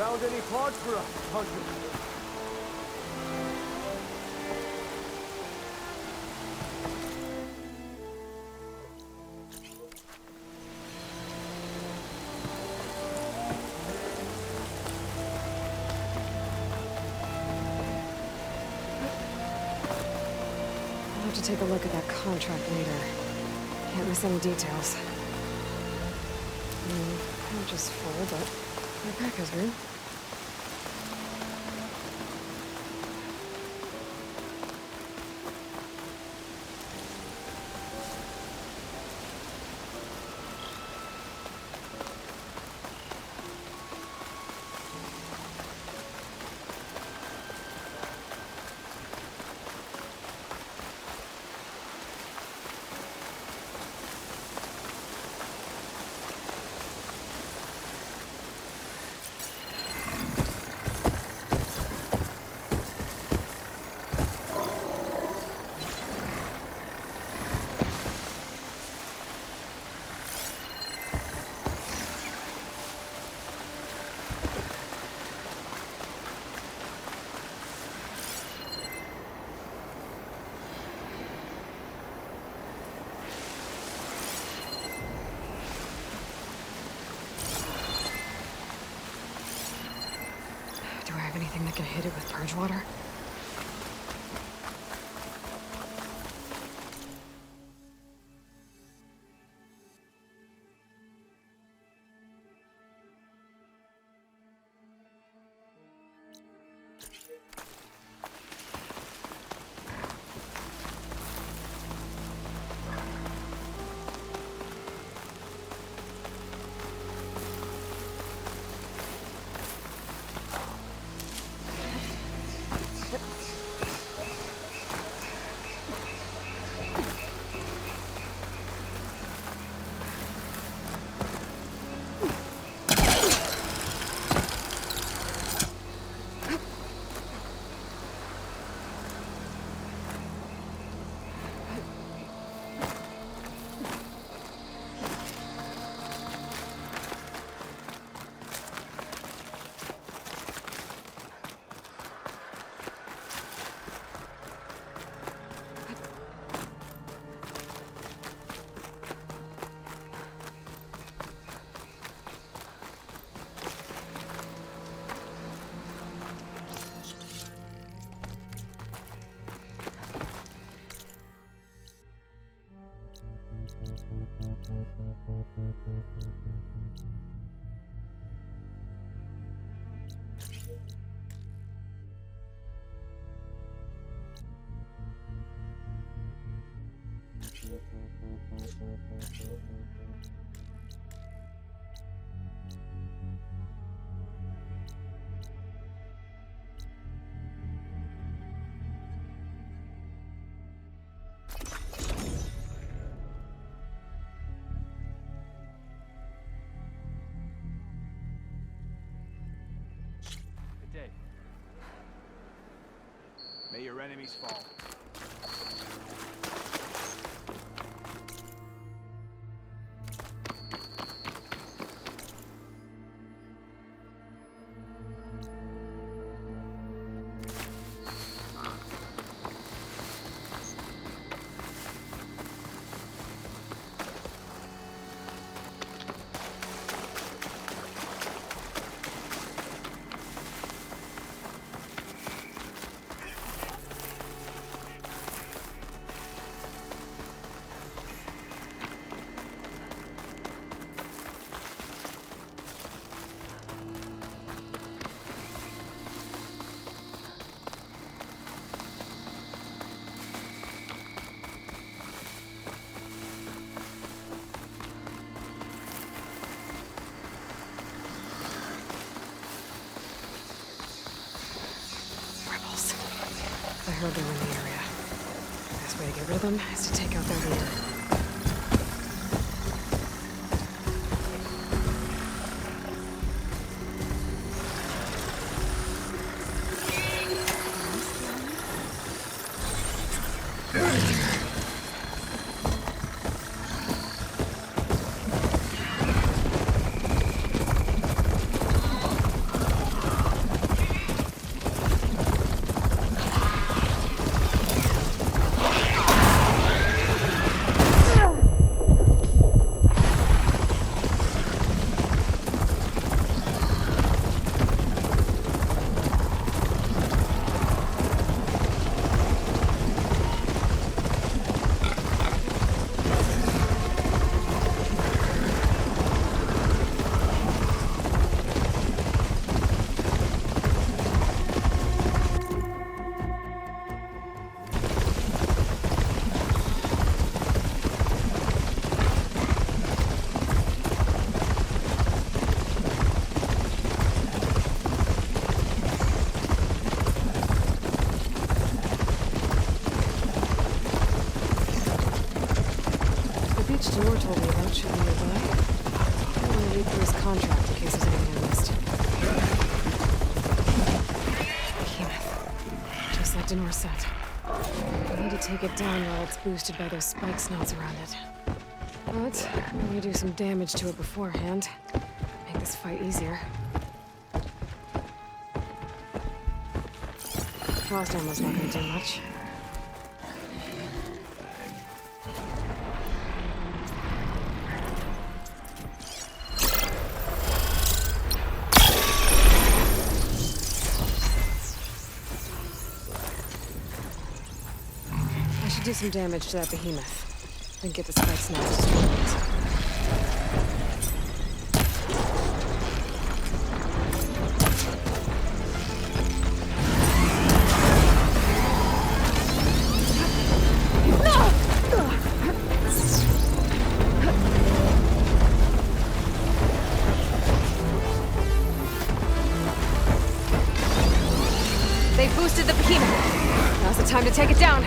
Found any parts for us, Hunter? I'll have to take a look at that contract later. Can't miss any details. Not just full, but my pack has room. Do I have anything that can hit it with purge water? Good day. May your enemies fall. I heard them in the area. The best way to get rid of them is to take out their leader. Salvage Denor told me about should be nearby. I want to read through his contract in case there's anything I missed. Behemoth. Just like Denor said. I need to take it down while it's boosted by those spike snots around it. But I'm gonna do some damage to it beforehand. Make this fight easier. Frost armor's not gonna do much. I should do some damage to that behemoth. Then get the spike snots destroyed. They boosted the behemoth. Now's the time to take it down.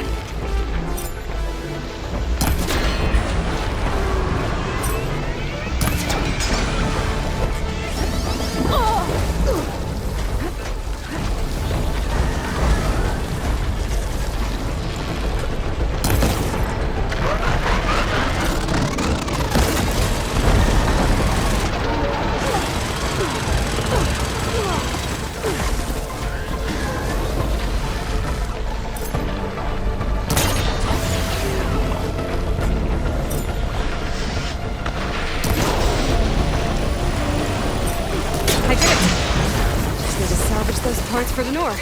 Parts for the north.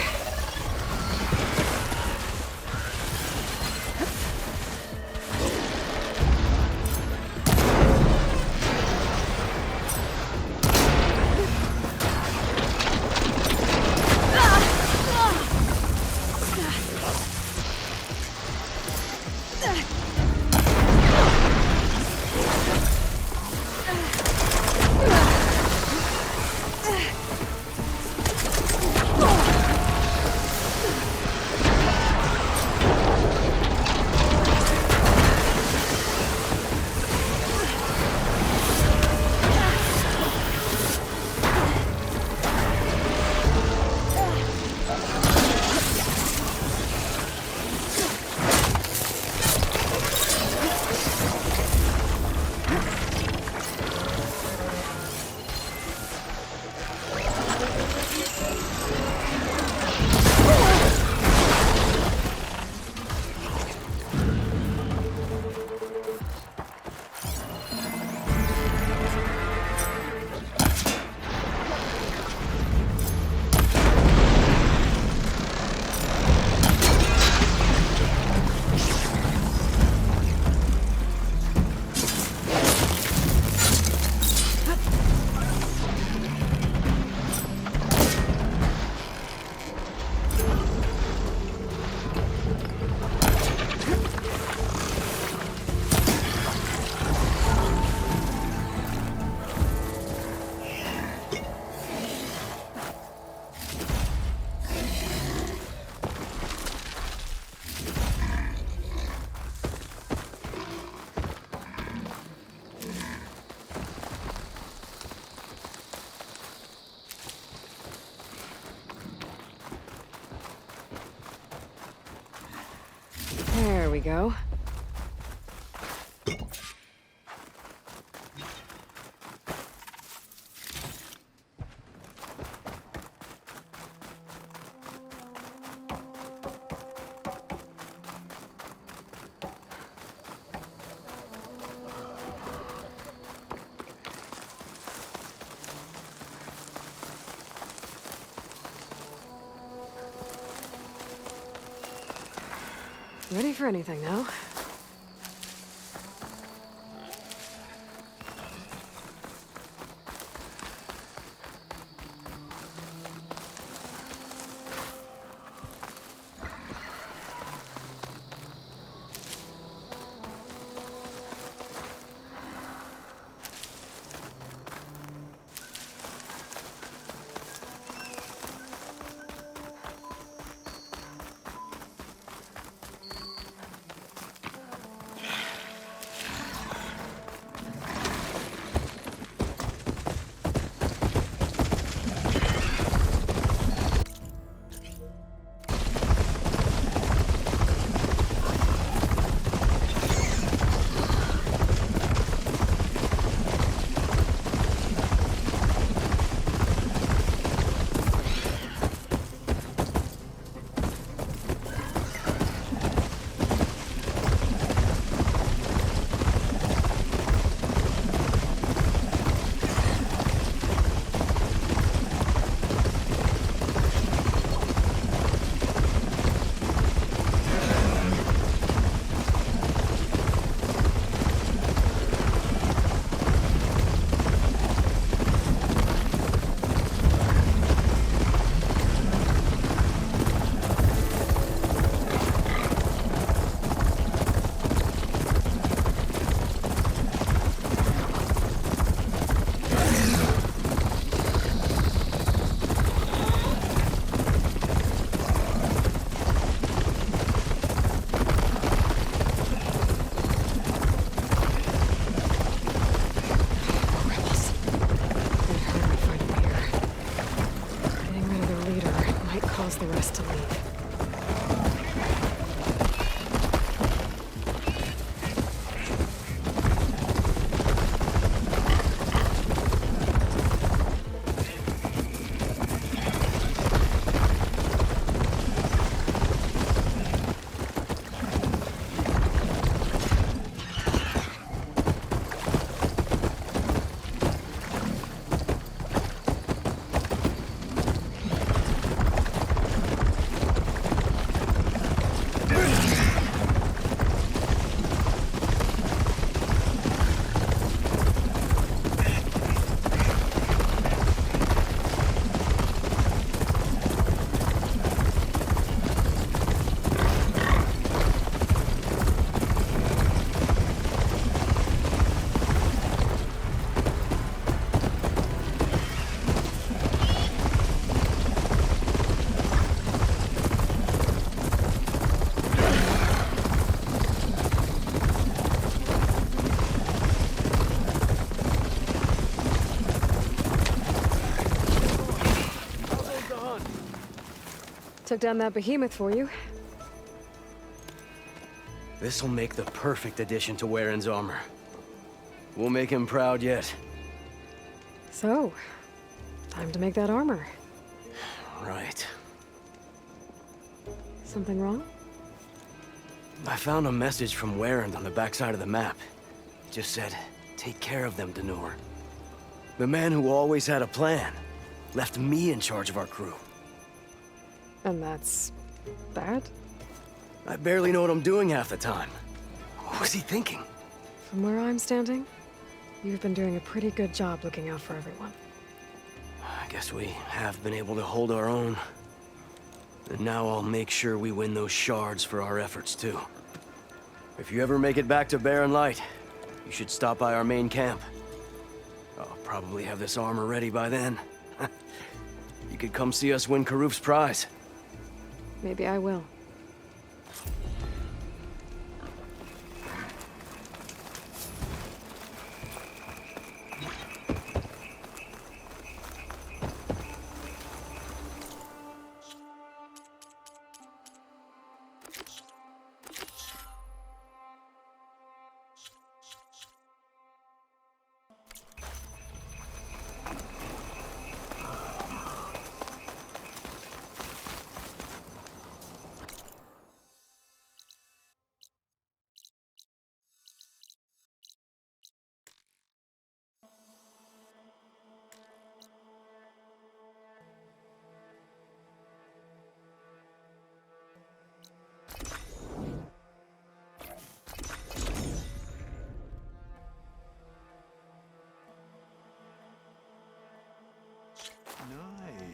There we go. Ready for anything now. took down that behemoth for you. This'll make the perfect addition to Waren's armor. We'll make him proud yet. So, time to make that armor. Right. Something wrong? I found a message from Waren on the backside of the map. It just said, take care of them, Denor. The man who always had a plan left me in charge of our crew. And that's bad? I barely know what I'm doing half the time. What was he thinking? From where I'm standing, you've been doing a pretty good job looking out for everyone. I guess we have been able to hold our own. And now I'll make sure we win those shards for our efforts, too. If you ever make it back to Barren Light, you should stop by our main camp. I'll probably have this armor ready by then. You could come see us win Keruf's prize. Maybe I will.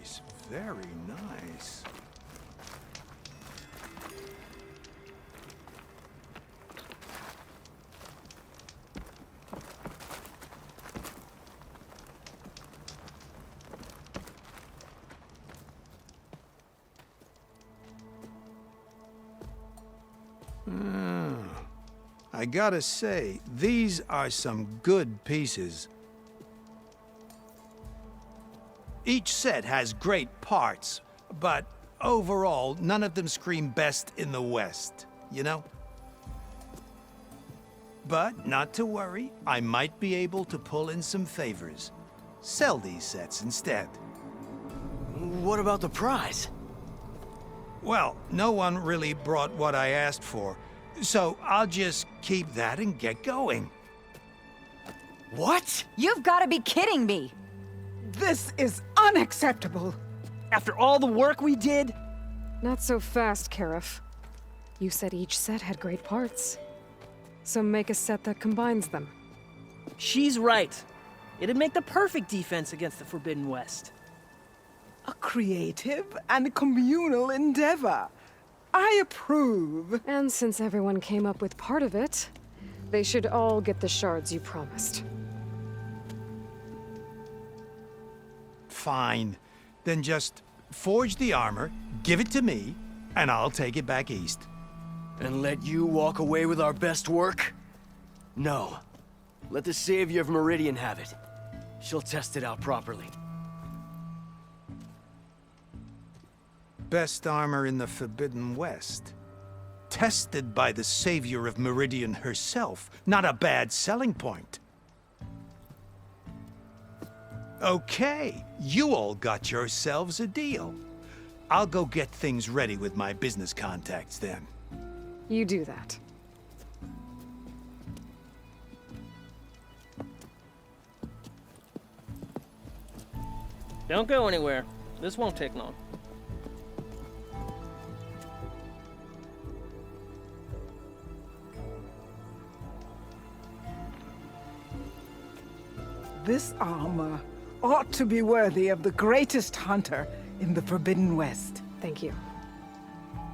Nice. Very nice. I gotta say, these are some good pieces. Each set has great parts, but overall, none of them scream best in the West, you know? But not to worry, I might be able to pull in some favors. Sell these sets instead. What about the prize? Well, no one really brought what I asked for, so I'll just keep that and get going. What? You've got to be kidding me! This is unacceptable. After all the work we did? Not so fast, Keruf. You said each set had great parts. So make a set that combines them. She's right. It'd make the perfect defense against the Forbidden West. A creative and communal endeavor. I approve. And since everyone came up with part of it, they should all get the shards you promised. Fine. Then just forge the armor, give it to me, and I'll take it back east. And let you walk away with our best work? No. Let the Savior of Meridian have it. She'll test it out properly. Best armor in the Forbidden West. Tested by the Savior of Meridian herself. Not a bad selling point. Okay, you all got yourselves a deal. I'll go get things ready with my business contacts then. You do that. Don't go anywhere. This won't take long. This armor ought to be worthy of the greatest hunter in the Forbidden West. Thank you.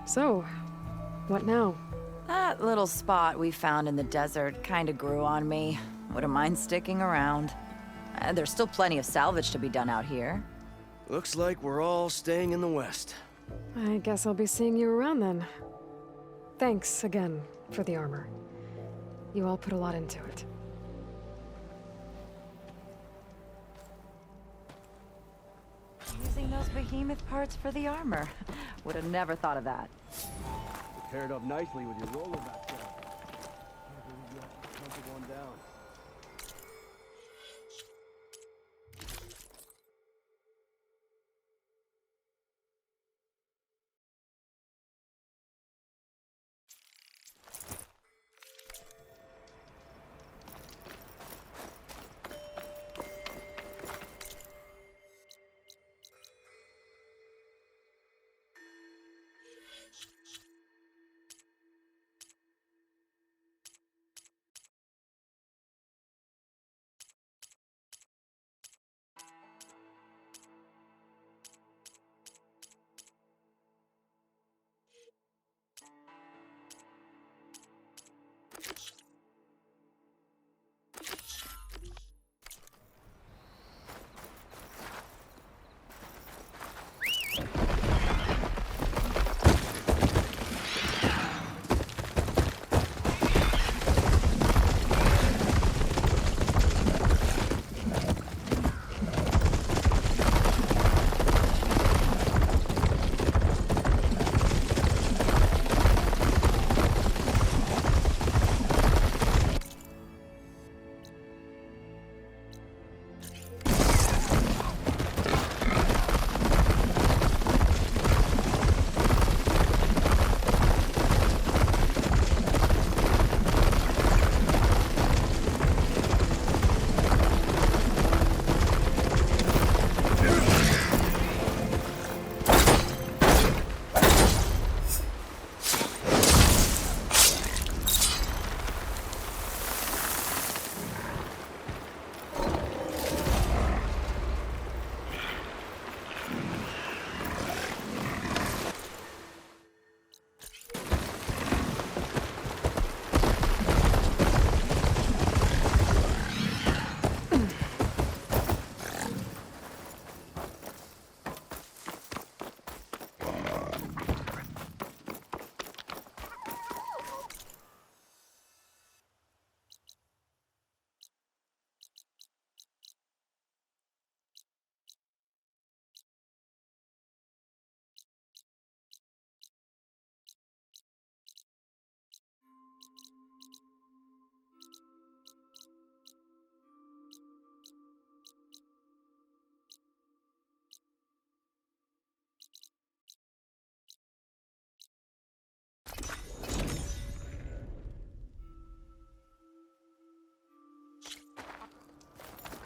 So, what now? That little spot we found in the desert kinda grew on me. Wouldn't mind sticking around. There's still plenty of salvage to be done out here. Looks like we're all staying in the West. I guess I'll be seeing you around then. Thanks again for the armor. You all put a lot into it. Using those behemoth parts for the armor. Would have never thought of that. Paired up nicely with your roller back there. Can't believe you actually hunted one down.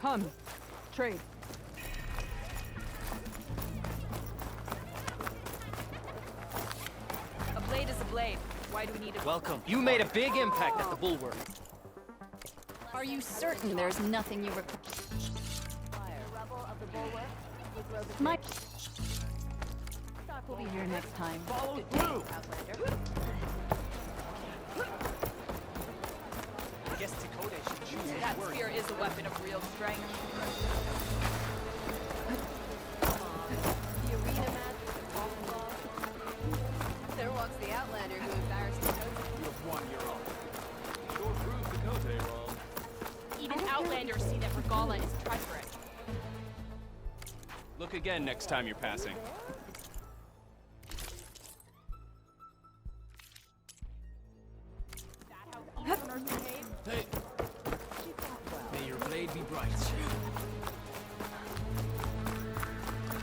Come, trade. A blade is a blade. Why do we need a... Welcome. You made a big impact at the bulwark. Are you certain there's nothing you require? My... Stock will be here next time. Follow through! Outlander. I guess Dakota should choose his That word. spear is a weapon of real strength. The arena match with the golf ball. There walks the Outlander who embarrassed Dakota. You have won your own. Sure proves Dakota wrong. Even Outlanders see that Regala is treacherous. Look again next time you're passing. Is that how Easterners behave? Hey! May your blade be bright.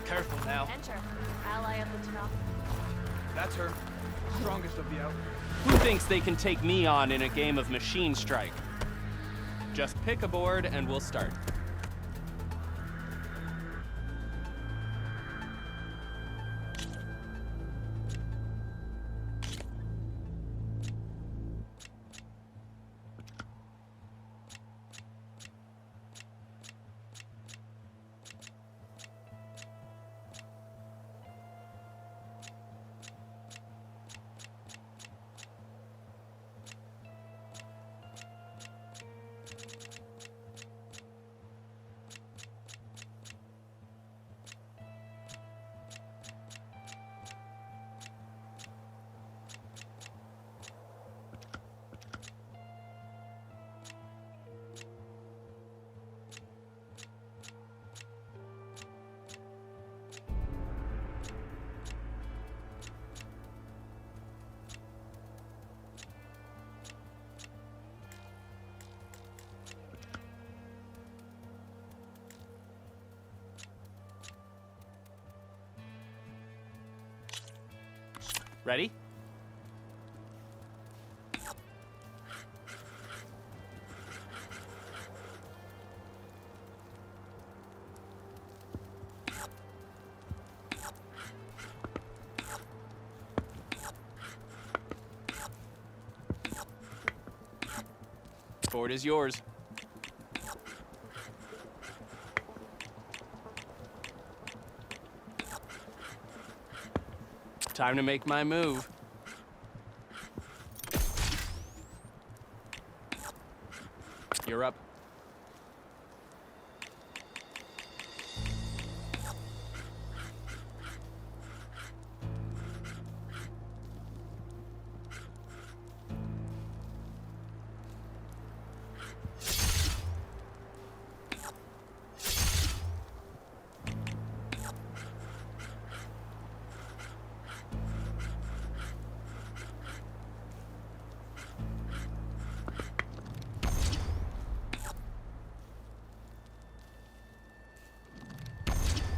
Careful now. Enter. Ally of the top. That's her. Strongest of the out. Who thinks they can take me on in a game of Machine Strike? Just pick a board and we'll start. Ready? Fort is yours. Time to make my move. You're up.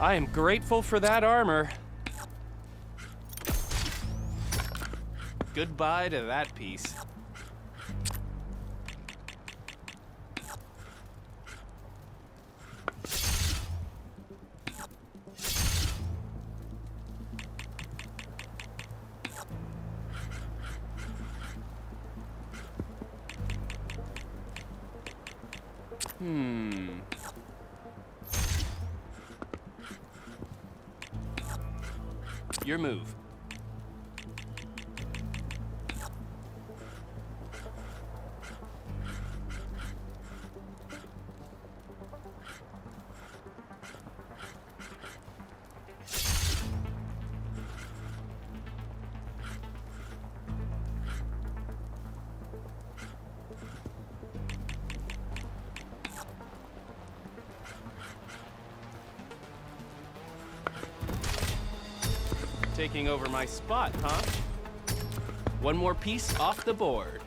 I am grateful for that armor. Goodbye to that piece. Your move. Taking over my spot, huh? One more piece off the board.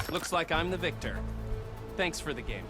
Looks like I'm the victor. Thanks for the game.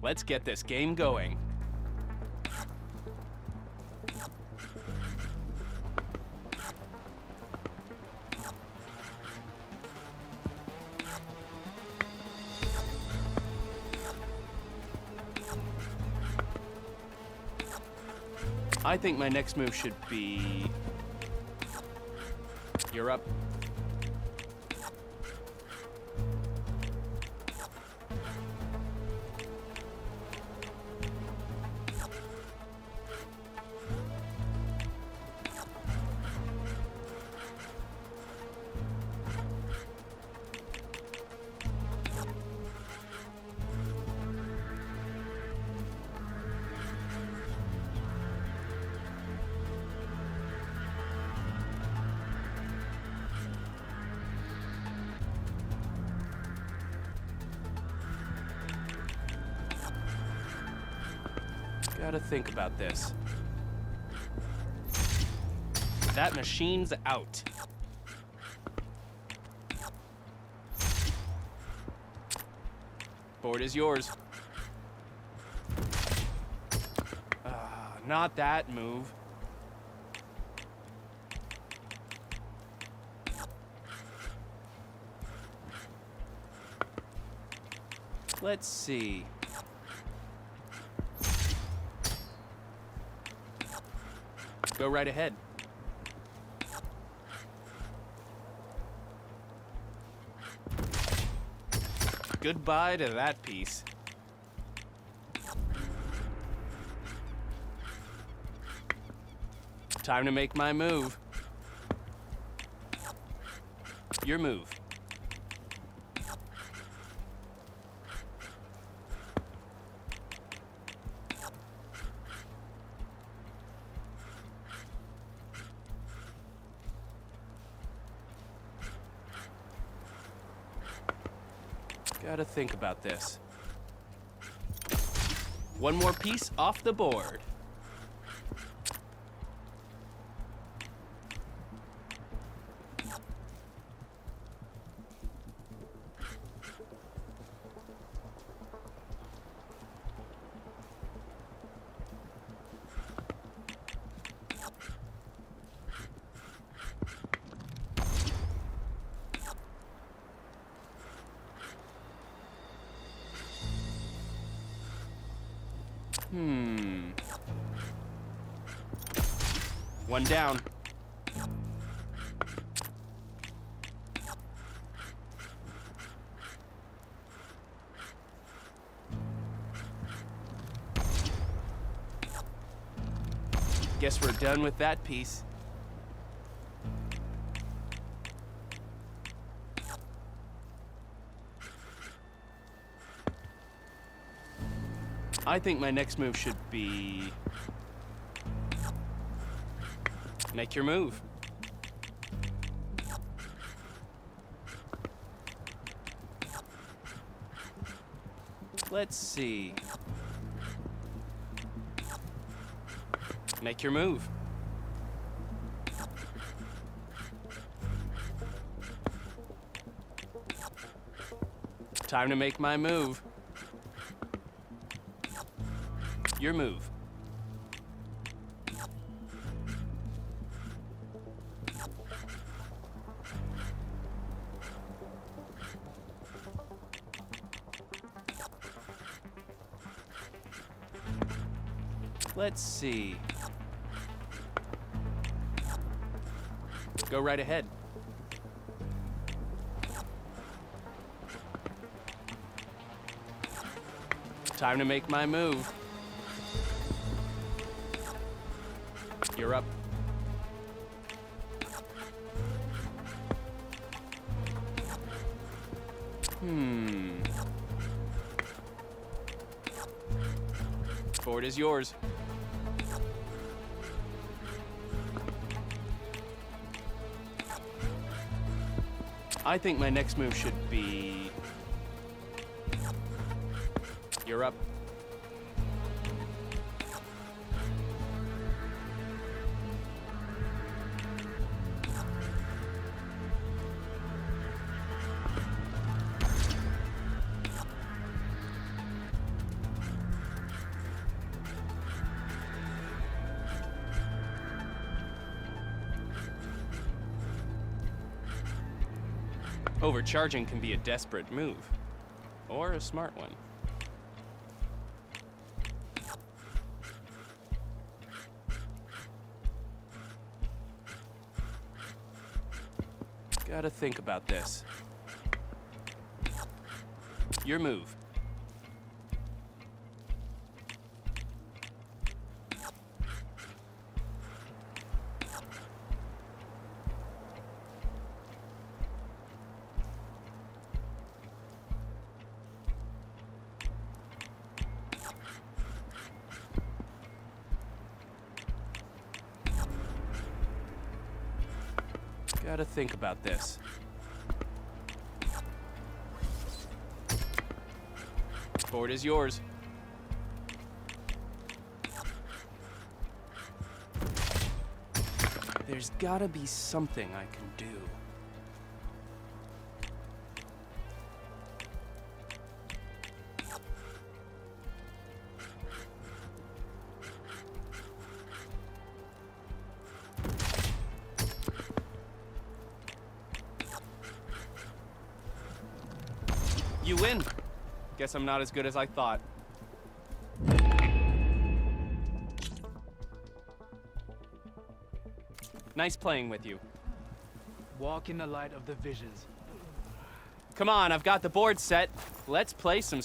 Let's get this game going. I think my next move should be... You're up. Gotta think about this. That machine's out. Board is yours. Not that move. Let's see. Go right ahead. Goodbye to that piece. Time to make my move. Your move. Gotta think about this. One more piece off the board. One down. Guess we're done with that piece. I think my next move should be... make your move. Let's see. Make your move. Time to make my move. Your move. Let's see. Go right ahead. Time to make my move. You're up. Board is yours. I think my next move should be... You're up. Overcharging can be a desperate move, or a smart one. Gotta think about this. Your move. Gotta think about this. Board is yours. There's gotta be something I can do. You win. Guess I'm not as good as I thought. Nice playing with you. Walk in the light of the visions. Come on, I've got the board set. Let's play some...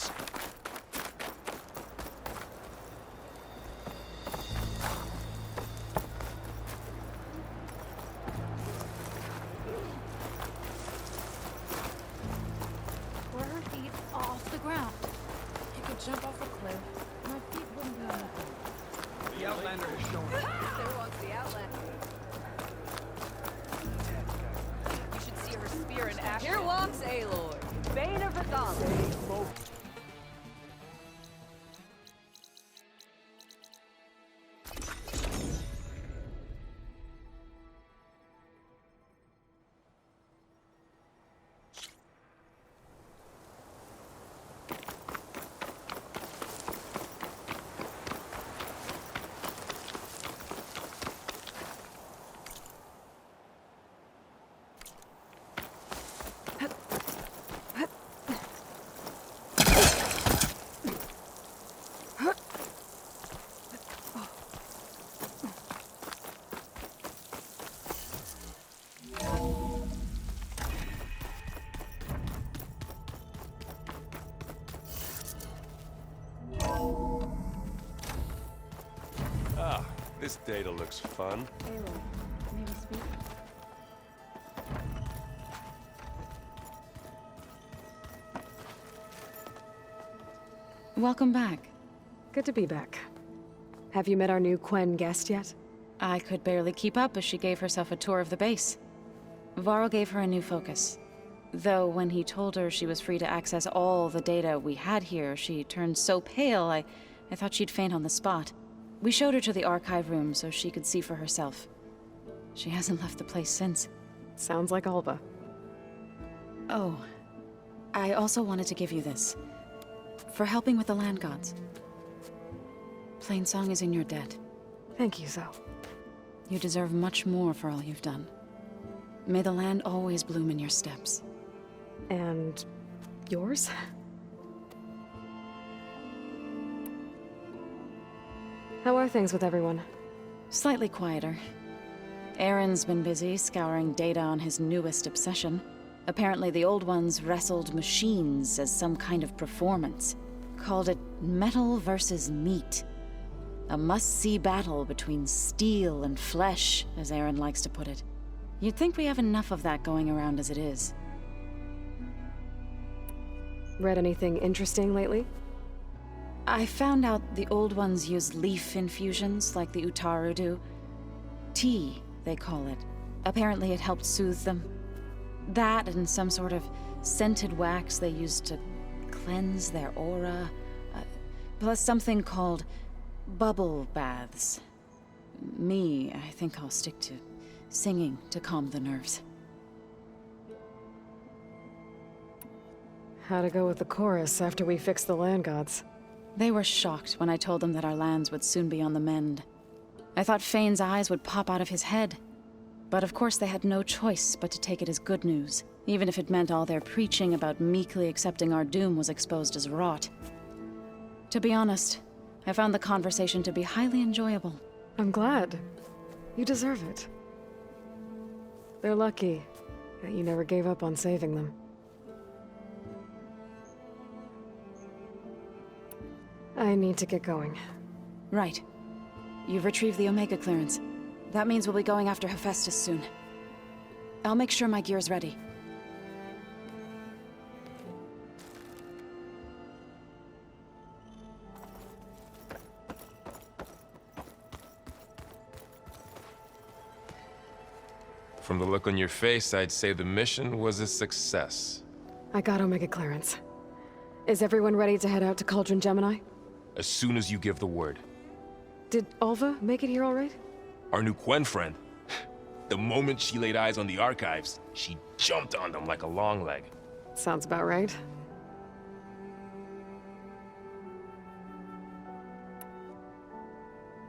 Were her feet off the ground? You could jump off a cliff. My feet wouldn't be on the ground. The Outlander has shown up. There walks the Outlander. You should see her spear in action. Here walks Aloy, Bane of the Gods. This data looks fun. Aloy, maybe speak? Welcome back. Good to be back. Have you met our new Quen guest yet? I could barely keep up as she gave herself a tour of the base. Varl gave her a new focus. Though when he told her she was free to access all the data we had here, she turned so pale I thought she'd faint on the spot. We showed her to the archive room so she could see for herself. She hasn't left the place since. Sounds like Alba. Oh, I also wanted to give you this. For helping with the land gods. Plainsong is in your debt. Thank you, Zoe. You deserve much more for all you've done. May the land always bloom in your steps. And yours? How are things with everyone? Slightly quieter. Aaron's been busy scouring data on his newest obsession. Apparently the old ones wrestled machines as some kind of performance. Called it metal versus meat. A must-see battle between steel and flesh, as Aaron likes to put it. You'd think we have enough of that going around as it is. Read anything interesting lately? I found out the old ones use leaf infusions like the Utaru do. Tea, they call it. Apparently it helped soothe them. That and some sort of scented wax they used to cleanse their aura. Plus something called bubble baths. I think I'll stick to singing to calm the nerves. How'd it go with the chorus after we fixed the land gods? They were shocked when I told them that our lands would soon be on the mend. I thought Fane's eyes would pop out of his head. But of course they had no choice but to take it as good news, even if it meant all their preaching about meekly accepting our doom was exposed as rot. To be honest, I found the conversation to be highly enjoyable. I'm glad. You deserve it. They're lucky that you never gave up on saving them. I need to get going. Right. You've retrieved the Omega clearance. That means we'll be going after Hephaestus soon. I'll make sure my gear's ready. From the look on your face, I'd say the mission was a success. I got Omega clearance. Is everyone ready to head out to Cauldron Gemini? As soon as you give the word. Did Alva make it here all right? Our new Quen friend. The moment she laid eyes on the archives, she jumped on them like a long leg. Sounds about right.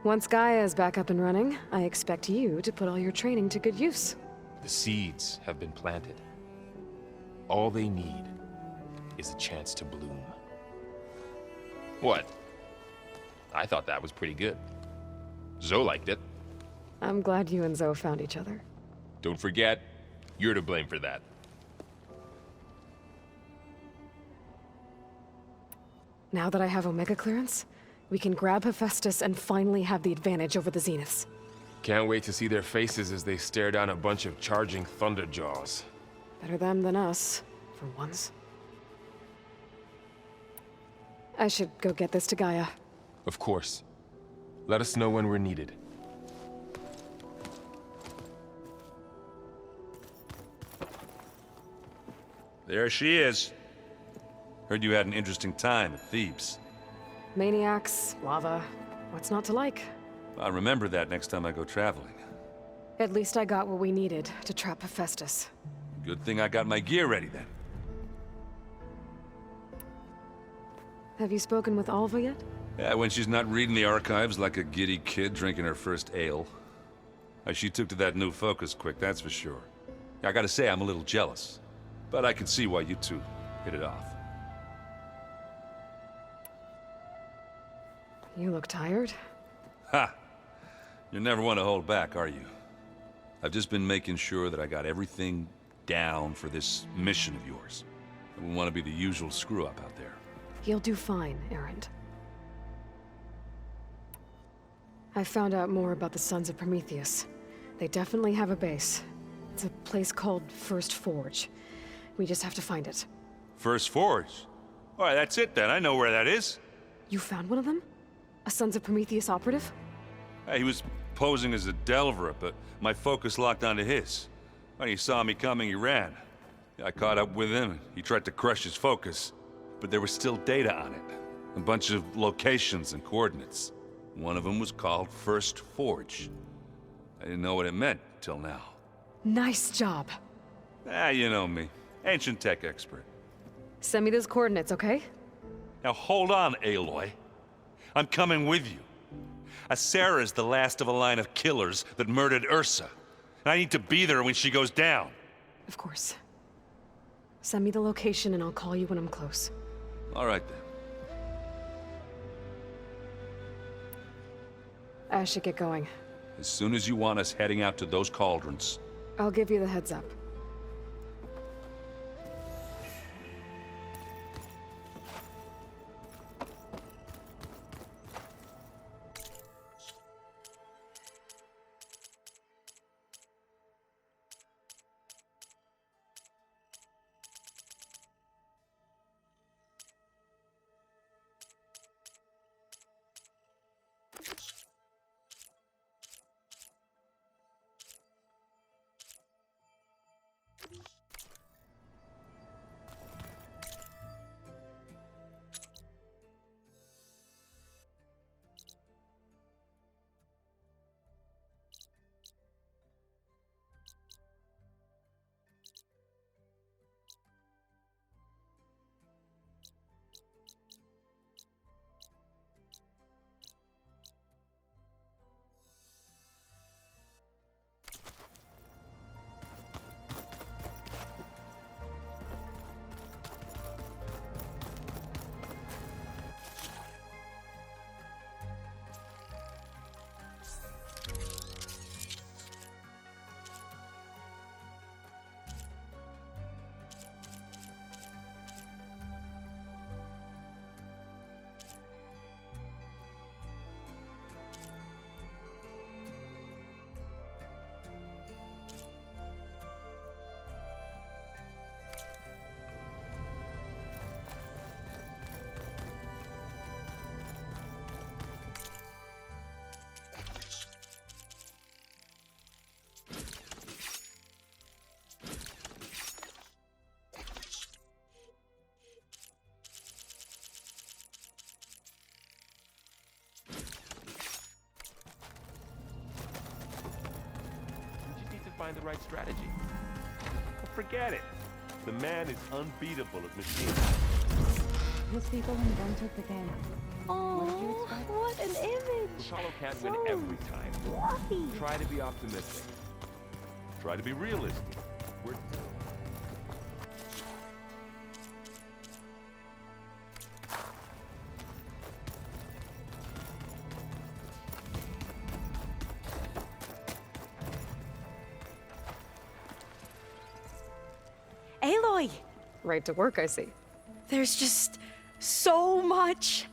Once Gaia is back up and running, I expect you to put all your training to good use. The seeds have been planted. All they need is a chance to bloom. What? I thought that was pretty good. Zoe liked it. I'm glad you and Zoe found each other. Don't forget, you're to blame for that. Now that I have Omega clearance, we can grab Hephaestus and finally have the advantage over the Zeniths. Can't wait to see their faces as they stare down a bunch of charging thunderjaws. Better them than us, for once. I should go get this to Gaia. Of course. Let us know when we're needed. There she is. Heard you had an interesting time at Thebes. Maniacs, lava, what's not to like? I'll remember that next time I go traveling. At least I got what we needed to trap Hephaestus. Good thing I got my gear ready then. Have you spoken with Alva yet? Yeah, when she's not reading the archives like a giddy kid drinking her first ale. She took to that new focus quick, that's for sure. I gotta say, I'm a little jealous. But I can see why you two hit it off. You look tired. Ha! You never want to hold back, are you? I've just been making sure that I got everything down for this mission of yours. I wouldn't want to be the usual screw-up out there. You'll do fine, Erend. I found out more about the Sons of Prometheus. They definitely have a base. It's a place called First Forge. We just have to find it. First Forge? All right, that's it then. I know where that is. You found one of them? A Sons of Prometheus operative? He was posing as a Delver, but my focus locked onto his. When he saw me coming, he ran. I caught up with him. He tried to crush his focus, but there was still data on it. A bunch of locations and coordinates. One of them was called First Forge. I didn't know what it meant till now. Nice job. You know me. Ancient tech expert. Send me those coordinates, okay? Now hold on, Aloy. I'm coming with you. Sarah's the last of a line of killers that murdered Ursa. And I need to be there when she goes down. Of course. Send me the location and I'll call you when I'm close. All right then. I should get going. As soon as you want us heading out to those cauldrons. I'll give you the heads up. Find the right strategy. Well, forget it. The man is unbeatable at machines. These people invented the game. Oh, what an image! Apollo can't win every time. Fluffy. Try to be optimistic. Try to be realistic. Right to work, I see. There's just so much.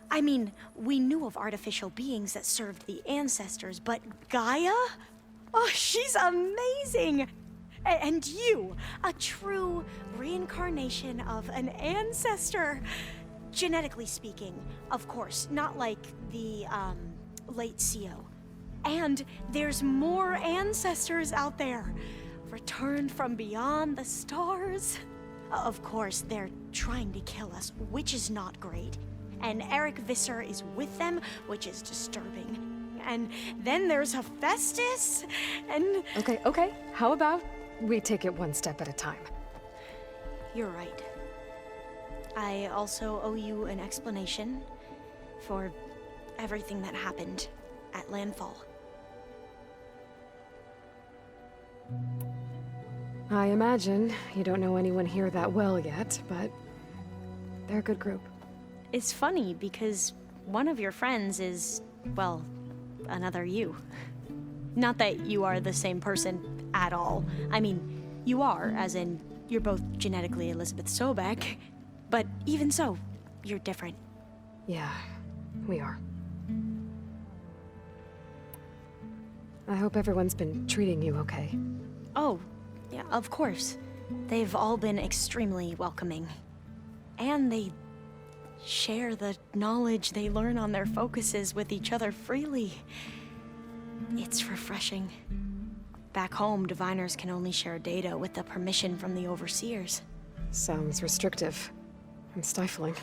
I mean, we knew of artificial beings that served the ancestors, but Gaia? Oh, she's amazing! And you, a true reincarnation of an ancestor. Genetically speaking, of course, not like the, late CO. And there's more ancestors out there, returned from beyond the stars. Of course, they're trying to kill us, which is not great. And Eric Visser is with them, which is disturbing. And then there's Hephaestus, and... Okay. How about we take it one step at a time? You're right. I also owe you an explanation for everything that happened at Landfall. I imagine you don't know anyone here that well yet, but they're a good group. It's funny because one of your friends is, well, another you. Not that you are the same person at all. I mean, you are, as in, you're both genetically Elizabeth Sobek, but even so, you're different. Yeah, we are. I hope everyone's been treating you okay. Oh, yeah, of course. They've all been extremely welcoming. And they share the knowledge they learn on their focuses with each other freely. It's refreshing. Back home, diviners can only share data with the permission from the overseers. Sounds restrictive and stifling.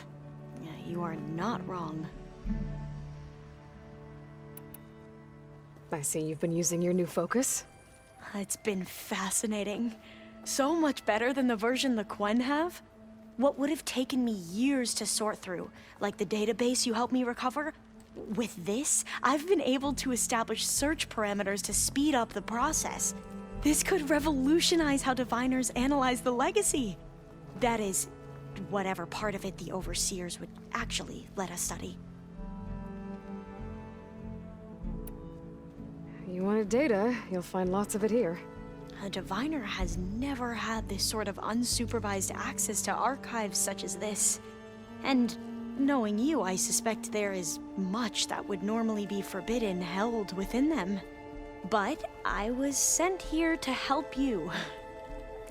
Yeah, you are not wrong. I see you've been using your new focus. It's been fascinating. So much better than the version the Quen have. What would have taken me years to sort through, like the database you helped me recover, with this, I've been able to establish search parameters to speed up the process. This could revolutionize how diviners analyze the legacy. That is, whatever part of it the overseers would actually let us study. You wanted data, you'll find lots of it here. A diviner has never had this sort of unsupervised access to archives such as this. And knowing you, I suspect there is much that would normally be forbidden held within them. But I was sent here to help you.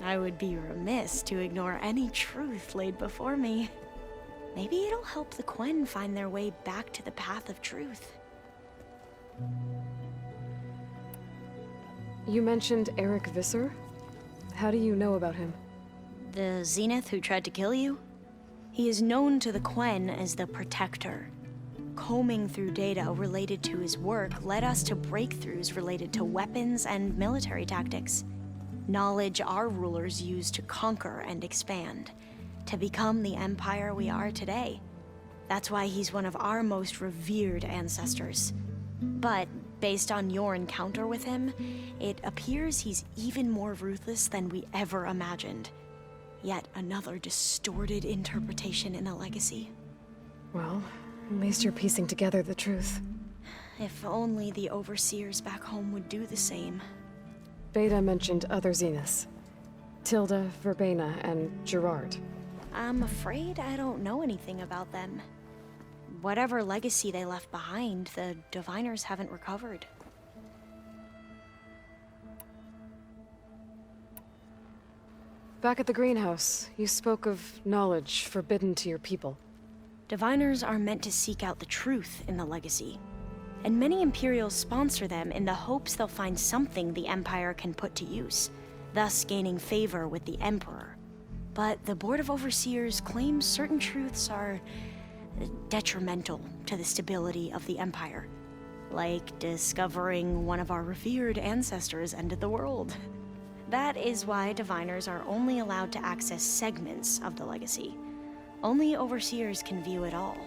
I would be remiss to ignore any truth laid before me. Maybe it'll help the Quen find their way back to the path of truth. You mentioned Eric Visser? How do you know about him? The Zenith who tried to kill you? He is known to the Quen as the Protector. Combing through data related to his work led us to breakthroughs related to weapons and military tactics. Knowledge our rulers used to conquer and expand, to become the empire we are today. That's why he's one of our most revered ancestors. But based on your encounter with him, it appears he's even more ruthless than we ever imagined. Yet another distorted interpretation in the legacy. Well, at least you're piecing together the truth. If only the overseers back home would do the same. Beta mentioned other Zeniths. Tilda, Verbena, and Gerard. I'm afraid I don't know anything about them. Whatever legacy they left behind, the diviners haven't recovered. Back at the greenhouse, you spoke of knowledge forbidden to your people. Diviners are meant to seek out the truth in the legacy, and many Imperials sponsor them in the hopes they'll find something the Empire can put to use, thus gaining favor with the Emperor. But the Board of Overseers claims certain truths are detrimental to the stability of the Empire, like discovering one of our revered ancestors ended the world. That is why diviners are only allowed to access segments of the legacy. Only overseers can view it all.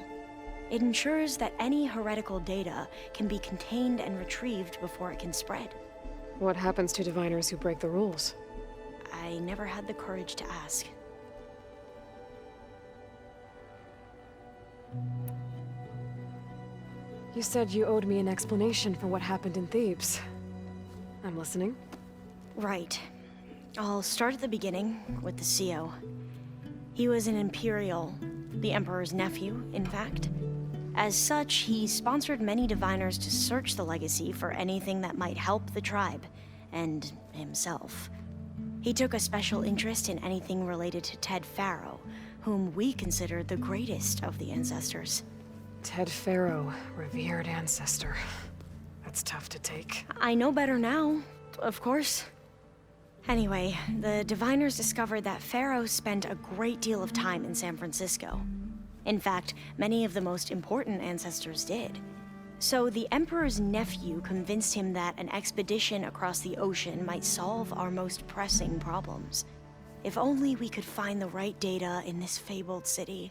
It ensures that any heretical data can be contained and retrieved before it can spread. What happens to diviners who break the rules? I never had the courage to ask. You said you owed me an explanation for what happened in Thebes. I'm listening. Right. I'll start at the beginning, with the CO. He was an Imperial, the Emperor's nephew, in fact. As such, he sponsored many diviners to search the legacy for anything that might help the tribe, and himself. He took a special interest in anything related to Ted Faro, whom we consider the greatest of the ancestors. Ted Faro, revered ancestor. That's tough to take. I know better now, of course. Anyway, the diviners discovered that Faro spent a great deal of time in San Francisco. In fact, many of the most important ancestors did. So the Emperor's nephew convinced him that an expedition across the ocean might solve our most pressing problems. If only we could find the right data in this fabled city.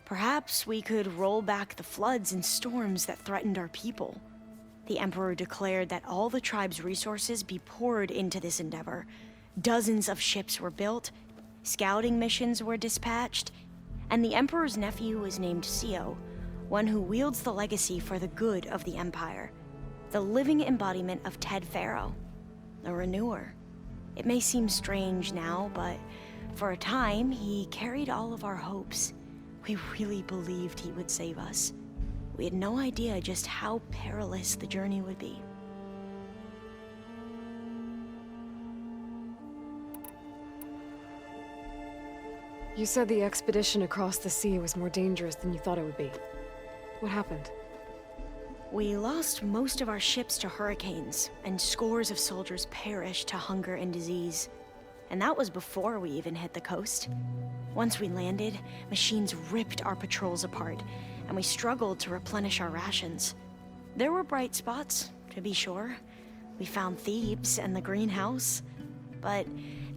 Perhaps we could roll back the floods and storms that threatened our people. The Emperor declared that all the tribe's resources be poured into this endeavor. Dozens of ships were built, scouting missions were dispatched, and the Emperor's nephew was named Sio, one who wields the legacy for the good of the Empire. The living embodiment of Ted Faro, the Renewer. It may seem strange now, but for a time, he carried all of our hopes. We really believed he would save us. We had no idea just how perilous the journey would be. You said the expedition across the sea was more dangerous than you thought it would be. What happened? We lost most of our ships to hurricanes, and scores of soldiers perished to hunger and disease. And that was before we even hit the coast. Once we landed, machines ripped our patrols apart, and we struggled to replenish our rations. There were bright spots, to be sure. We found Thebes and the greenhouse, but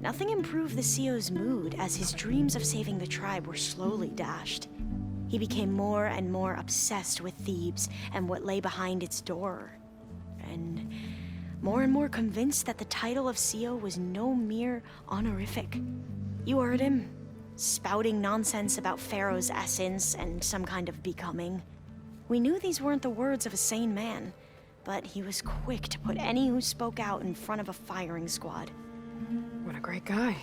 nothing improved the CEO's mood as his dreams of saving the tribe were slowly dashed. He became more and more obsessed with Thebes and what lay behind its door, and more convinced that the title of CEO was no mere honorific. You heard him, spouting nonsense about Pharaoh's essence and some kind of becoming. We knew these weren't the words of a sane man, but he was quick to put any who spoke out in front of a firing squad. What a great guy.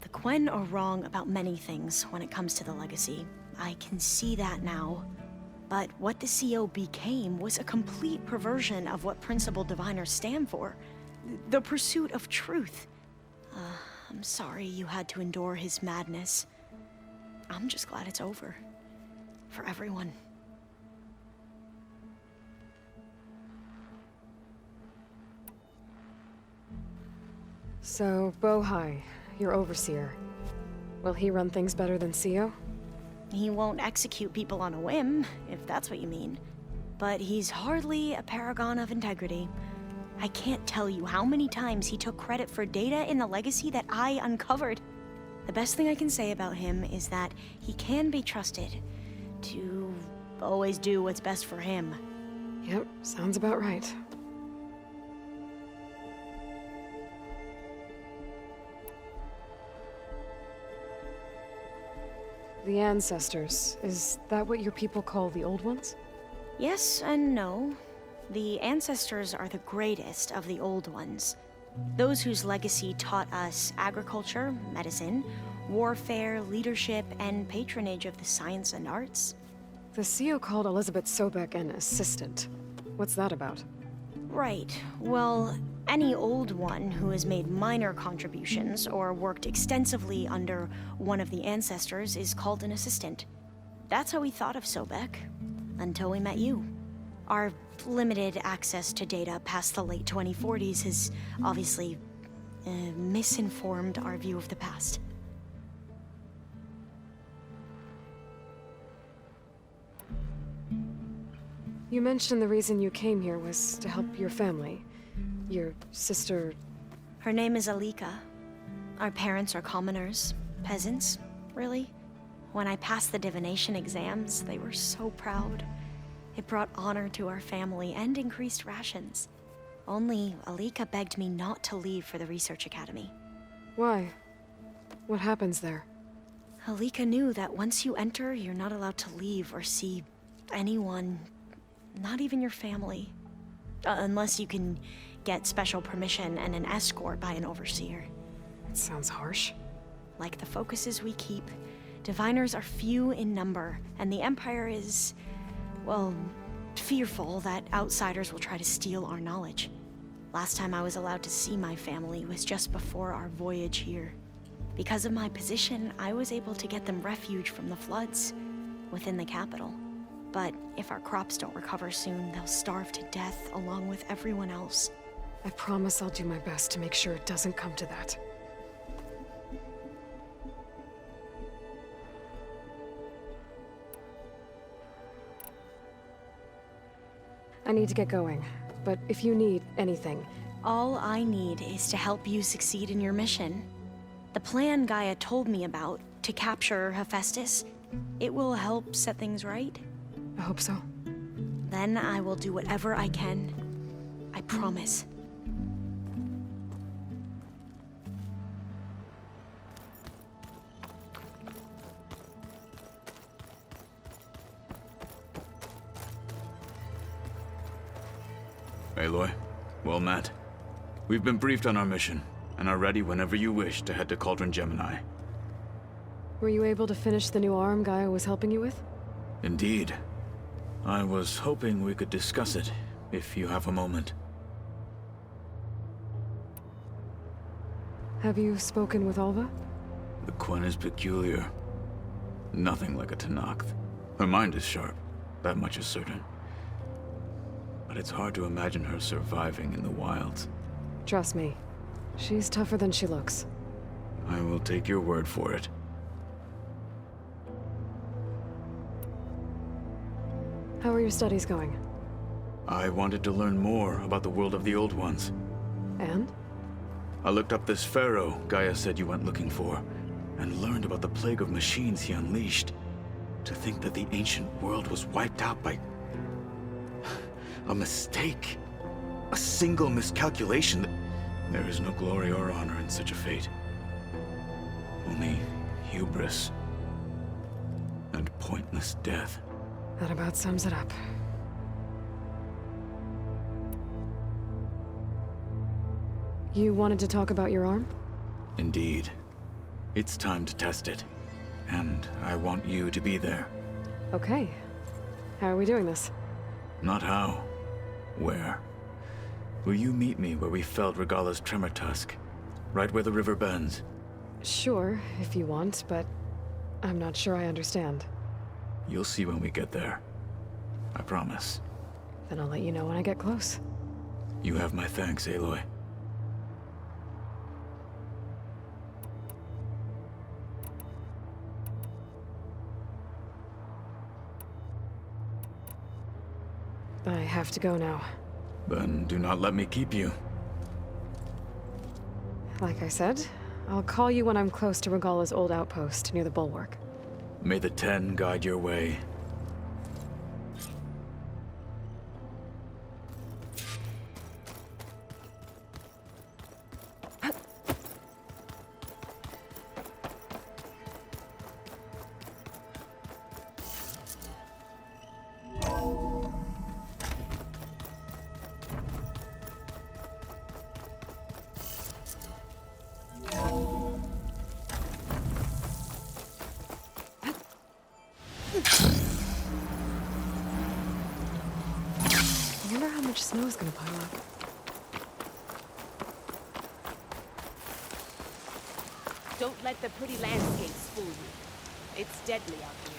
The Quen are wrong about many things when it comes to the legacy. I can see that now. But what the CEO became was a complete perversion of what principled diviners stand for. The pursuit of truth. I'm sorry you had to endure his madness. I'm just glad it's over. For everyone. So, Bohai, your overseer. Will he run things better than CEO? He won't execute people on a whim, if that's what you mean. But he's hardly a paragon of integrity. I can't tell you how many times he took credit for data in the legacy that I uncovered. The best thing I can say about him is that he can be trusted to always do what's best for him. Yep, sounds about right. The ancestors, is that what your people call the old ones? Yes and no. The ancestors are the greatest of the old ones. Those whose legacy taught us agriculture, medicine, warfare, leadership, and patronage of the science and arts. The CEO called Elizabeth Sobek an assistant. What's that about? Right. Well, any old one who has made minor contributions or worked extensively under one of the ancestors is called an assistant. That's how we thought of Sobek, until we met you. Our limited access to data past the late 2040s has obviously misinformed our view of the past. You mentioned the reason you came here was to help your family. Your sister... Her name is Alika. Our parents are commoners, peasants, really. When I passed the divination exams, they were so proud. It brought honor to our family and increased rations. Only Alika begged me not to leave for the research academy. Why? What happens there? Alika knew that once you enter, you're not allowed to leave or see anyone, not even your family. Unless you can get special permission and an escort by an overseer. That sounds harsh. like the focuses we keep, diviners are few in number, and the Empire is, well, fearful that outsiders will try to steal our knowledge. Last time I was allowed to see my family was just before our voyage here. Because of my position, I was able to get them refuge from the floods within the capital. But if our crops don't recover soon, they'll starve to death along with everyone else. I promise I'll do my best to make sure it doesn't come to that. I need to get going, but if you need anything... All I need is to help you succeed in your mission. The plan Gaia told me about, to capture Hephaestus, it will help set things right. I hope so. Then I will do whatever I can. I promise. Aloy, well met. We've been briefed on our mission, and are ready whenever you wish to head to Cauldron Gemini. Were you able to finish the new arm Gaia was helping you with? Indeed. I was hoping we could discuss it, if you have a moment. Have you spoken with Alva? The Quen is peculiar. Nothing like a Tenakth. Her mind is sharp, that much is certain. But it's hard to imagine her surviving in the wilds. Trust me, she's tougher than she looks. I will take your word for it. How are your studies going? I wanted to learn more about the world of the Old Ones. And? I looked up this pharaoh Gaia said you went looking for, and learned about the plague of machines he unleashed. To think that the ancient world was wiped out by... a mistake. A single miscalculation. There is no glory or honor in such a fate. Only hubris. And pointless death. That about sums it up. You wanted to talk about your arm? Indeed. It's time to test it. And I want you to be there. Okay. How are we doing this? Not how. Where? Will you meet me where we felled Regala's tremor tusk? Right where the river bends? Sure, if you want, but I'm not sure I understand. You'll see when we get there. I promise. Then I'll let you know when I get close. You have my thanks, Aloy. I have to go now. Then do not let me keep you. Like I said, I'll call you when I'm close to Regala's old outpost near the bulwark. May the Ten guide your way. I wonder how much snow is gonna pile up. Don't let the pretty landscapes fool you. It's deadly out here.